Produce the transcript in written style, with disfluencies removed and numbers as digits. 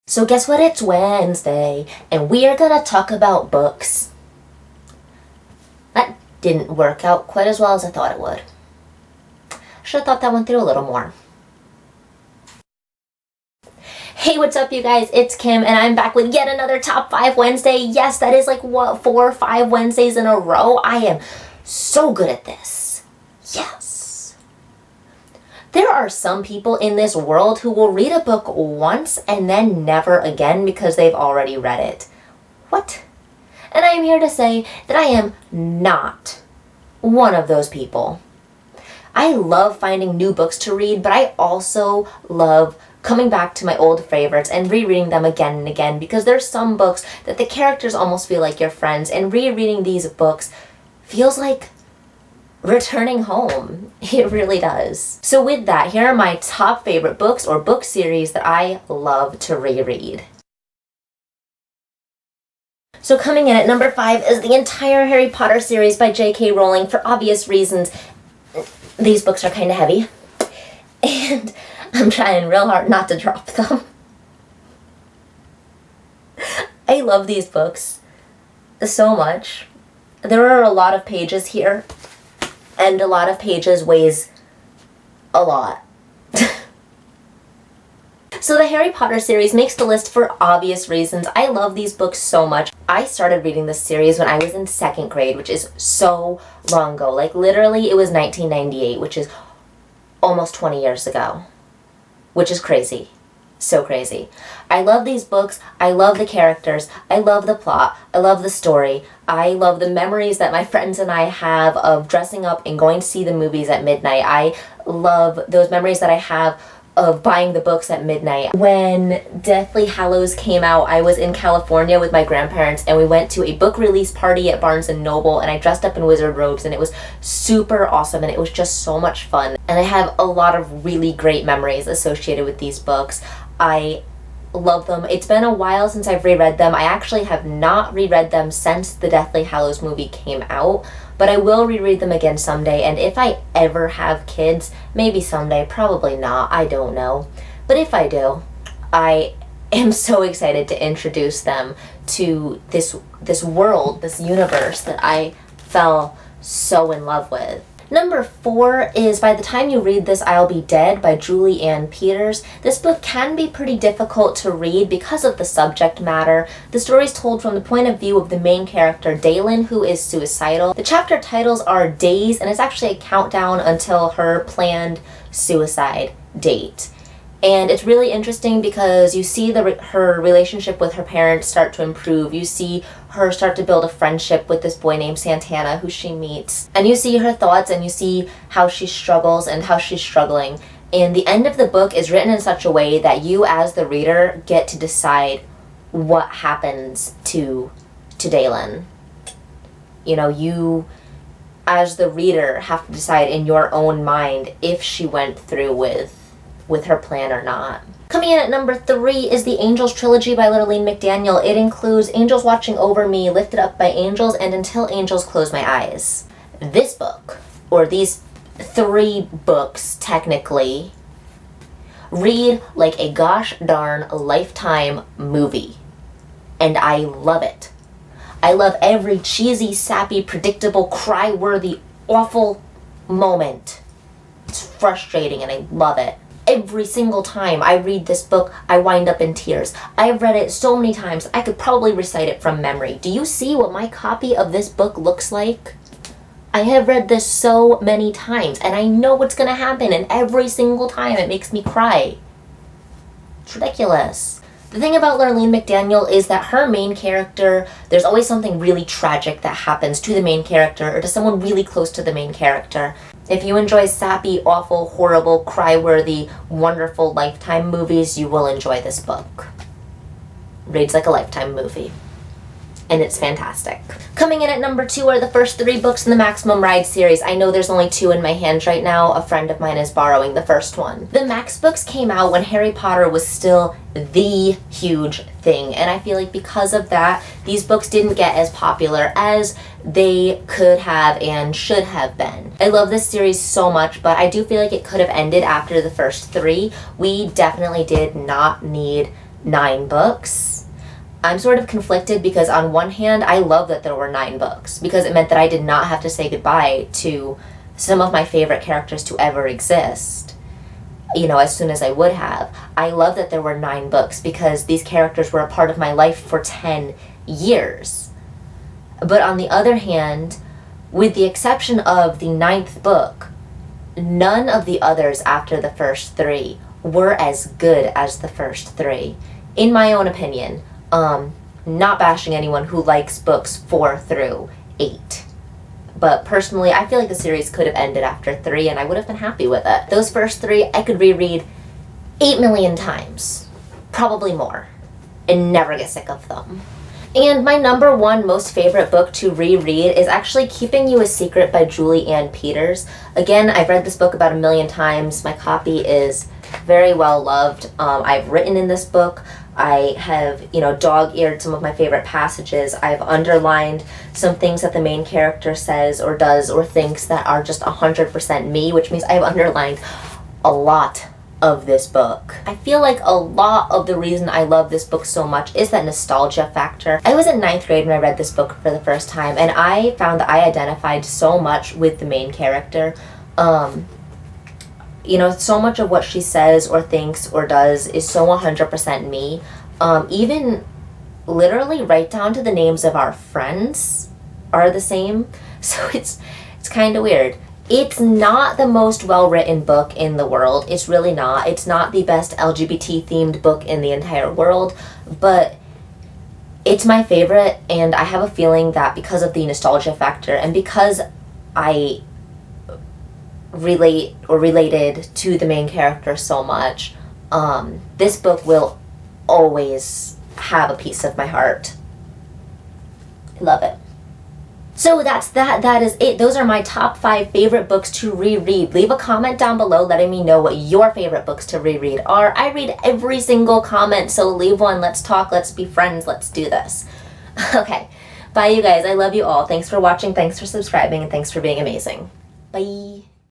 So guess what? It's Wednesday, and we are gonna talk about books. That didn't work out quite as well as I thought it would. Should have thought that one through a little more. Hey, what's up, you guys? It's Kim, and I'm back with yet another Top 5 Wednesday. Yes, that is like, what, 4 or 5 Wednesdays in a row? I am so good at this. Yes. There are some people in this world who will read a book once and then never again because they've already read it. What? And I am here to say that I am not one of those people. I love finding new books to read, but I also love coming back to my old favorites and rereading them again and again, because there's some books that the characters almost feel like your friends, and rereading these books feels like returning home. It really does. So with that, here are my top favorite books or book series that I love to reread. So coming in at number 5 is the entire Harry Potter series by J.K. Rowling. For obvious reasons, these books are kind of heavy, and I'm trying real hard not to drop them. I love these books so much. There are a lot of pages here, and a lot of pages weighs a lot. So the Harry Potter series makes the list for obvious reasons. I love these books so much. I started reading this series when I was in 2nd grade, which is so long ago. Like literally it was 1998, which is almost 20 years ago, which is crazy. So crazy. I love these books. I love the characters. I love the plot. I love the story. I love the memories that my friends and I have of dressing up and going to see the movies at midnight. I love those memories that I have of buying the books at midnight. When Deathly Hallows came out, I was in California with my grandparents, and we went to a book release party at Barnes & Noble, and I dressed up in wizard robes, and it was super awesome, and it was just so much fun. And I have a lot of really great memories associated with these books. I love them. It's been a while since I've reread them. I actually have not reread them since the Deathly Hallows movie came out, but I will reread them again someday, and if I ever have kids, maybe someday, probably not, I don't know. But if I do, I am so excited to introduce them to this world, this universe that I fell so in love with. Number 4 is By the Time You Read This, I'll Be Dead by Julie Ann Peters. This book can be pretty difficult to read because of the subject matter. The story is told from the point of view of the main character, Dalen, who is suicidal. The chapter titles are Days, and it's actually a countdown until her planned suicide date. And it's really interesting because you see her relationship with her parents start to improve. You see her start to build a friendship with this boy named Santana, who she meets. And you see her thoughts, and you see how she struggles and how she's struggling. And the end of the book is written in such a way that you, as the reader, get to decide what happens to Dalen. You know, you, as the reader, have to decide in your own mind if she went through with her plan or not. Coming in at number 3 is the Angels Trilogy by Lurlene McDaniel. It includes Angels Watching Over Me, Lifted Up by Angels, and Until Angels Close My Eyes. This book, or these 3 books technically, read like a gosh darn Lifetime movie. And I love it. I love every cheesy, sappy, predictable, cry-worthy, awful moment. It's frustrating and I love it. Every single time I read this book, I wind up in tears. I've read it so many times, I could probably recite it from memory. Do you see what my copy of this book looks like? I have read this so many times, and I know what's going to happen, and every single time it makes me cry. It's ridiculous. The thing about Lurlene McDaniel is that her main character, there's always something really tragic that happens to the main character or to someone really close to the main character. If you enjoy sappy, awful, horrible, cry-worthy, wonderful Lifetime movies, you will enjoy this book. Reads like a Lifetime movie. And it's fantastic. Coming in at number 2 are the first 3 books in the Maximum Ride series. I know there's only 2 in my hands right now. A friend of mine is borrowing the first one. The Max books came out when Harry Potter was still the huge thing, and I feel like because of that, these books didn't get as popular as they could have and should have been. I love this series so much, but I do feel like it could have ended after the first 3. We definitely did not need 9 books. I'm sort of conflicted because on one hand, I love that there were 9 books because it meant that I did not have to say goodbye to some of my favorite characters to ever exist, as soon as I would have. I love that there were 9 books because these characters were a part of my life for 10 years. But on the other hand, with the exception of the 9th book, none of the others after the first 3 were as good as the first 3, in my own opinion. Not bashing anyone who likes books 4 through 8. But personally, I feel like the series could have ended after 3 and I would have been happy with it. Those first 3, I could reread 8 million times. Probably more. And never get sick of them. And my number 1 most favorite book to reread is actually Keeping You a Secret by Julie Ann Peters. Again, I've read this book about 1 million times. My copy is very well loved. I've written in this book. I have, dog-eared some of my favorite passages. I've underlined some things that the main character says or does or thinks that are just 100% me, which means I've underlined a lot of this book. I feel like a lot of the reason I love this book so much is that nostalgia factor. I was in 9th grade when I read this book for the first time, and I found that I identified so much with the main character. So much of what she says or thinks or does is so 100% me. Even literally right down to the names of our friends are the same. So it's kind of weird. It's not the most well-written book in the world. It's really not. It's not the best LGBT-themed book in the entire world, but it's my favorite, and I have a feeling that because of the nostalgia factor and because I related to the main character so much, this book will always have a piece of my heart. I love it. So that is it. Those are my top 5 favorite books to reread. Leave a comment down below letting me know what your favorite books to reread are. I read every single comment, so leave one. Let's talk, let's be friends, let's do this. Okay, bye you guys. I love you all. Thanks for watching, thanks for subscribing, and thanks for being amazing. Bye.